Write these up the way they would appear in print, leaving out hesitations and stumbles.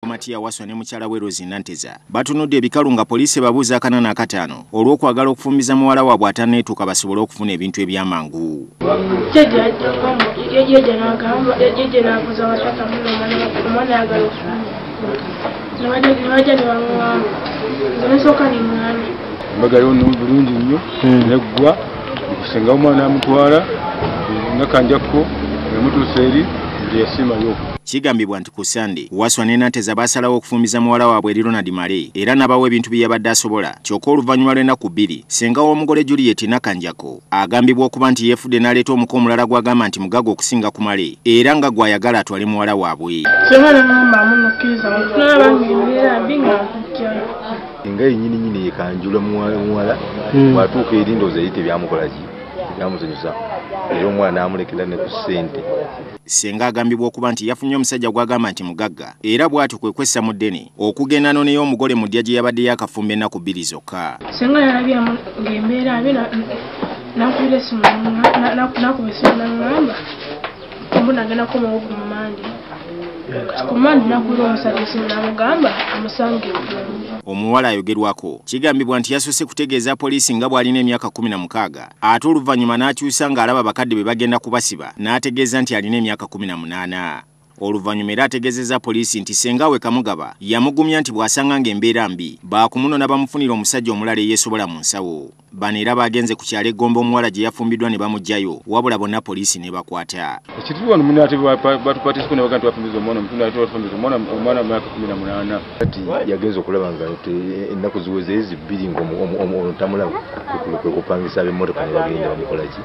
Matiya Waswa ne mukyala we Rose Nanteza batunudde ebikalu nga poliisi babuuza akanana akataano olw'okwagala okufumbiza muwala waabwe ataneetuuka basobole okufuna ebintu ebyamangu. Mbagayo bulungi nnyo neggwa okusenga omwana amutwala nakanjako emutuusa eri yasimayo. Kigambibwa nti ku Sande Waswa ne Nanteza basalawo okufumbiza muwala waabwe eri Ronald Male era nabawa ebintu bye yabadde asobola kyokka oluvannyuma lw'ennaku bbiri senga w'omugole Juliet Nakanjako agambibwa okuba nti yeefudde n'aleeta omuko omulala gw'agamba nti mugaga okusinga ku Male era nga gw'ayagala atwale muwala waabwe. Nga yennyini yekanjula muwala bw'atuuka eri ndowooza eri tebyamukola ki tebyamusanyusa era omwana n'amulekera ne ku ssente. Senga agambibwa okuba nti yafunye omusajja gw'agamba nti mugagga era bw'atyo kwe kwessa mu ddene okugenda n'oneyo omugole mu ddya gye yabadde yakafumba ennaku bbiri zokka. Senga yalabye ng'embeera abe n'akuira essimu n'akuba essimu n'aŋŋamba mbona agendako muwogo mu mandi. Ku mandi n'akuira omusajja essimu n'amugamba amusange. Omuwala ayogerwako kigambibwa nti yasoose kutegeeza poliisi nga bw'alina emyaka 16 ate oluvannyuma n'akyusa ng'alaba bakadde be bagenda kubasiba n'ategeeza nti alina emyaka 18. Oluvannyuma era ategeezezza poliisi nti senga we Kamugaba yamugumya nti bw'asanga ng'embeera mbi baakumuno bamufunira omusajja omulala eyeesobola mu nsawo. Bano era bagenze ku kyalo Egomba omuwala gye yafumbiddwa ne bamuggyayo wabula bonna poliisi ne bakwata. Ekituwa nomina ate batupatisiko ne bagamba twafundiza omwana mutunda ate twafundiza omwana myaka 18. Kati yagenze okulaba nga ennaku ziweze ezibbiri ng'omutamulaba kwe kupangisa ab'emmotoka ne bagenda bamukola ki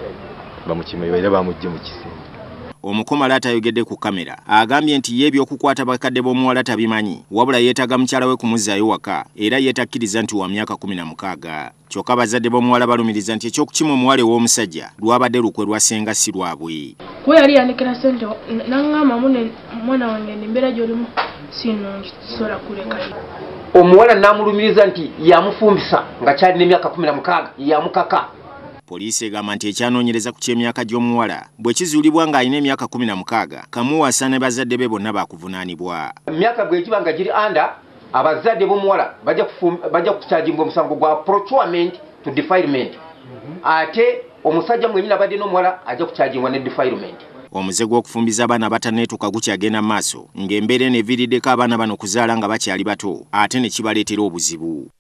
bamukima era bamuggye mu kisenge. Omukoma lata ayogedde ku kamera agambye nti ye by'okukwata bakadde b'omuwala tabimanyi wabula yeetaga mukyala we kumuzzaayo waka era yeetakkiriza nti wa myaka 16. Kyokka abazadde b'omuwala balumiriza nti eky'okukima omuwala ow'omusajja lwabadde lukwe lwa senga si lwabwe. Kuba yali yandikira ssente n'aŋŋamba mwana wange embeera gy'olimu sinungi sobola kuleka. Omuwala n'amulumiriza nti yamufumbisa nga kyalina emyaka 16 yamukaka. Poliisi egamba nti ekyanoonyereza ku ky'emyaka gy'omuwala bwe kizuulibwa ng'alina emyaka 16 kamuwasa ne bazadde be bonna baakuvunaanibwa. Emyaka bwe giba nga giri anda abazadde b'omuwala bajja kukyajingwa omusango gwa approachment to defilement. Ate omusajja mwennyini abadde n'omuwala ajja kukyajingwa ne defilement. Omuze gw'okufumbiza abaana bataneetuuka gukyagenda mu maaso ng'embeera eno eviiriddeko abaana bano kuzaala nga bakyali bato ate ne kibaleetera obuzibu.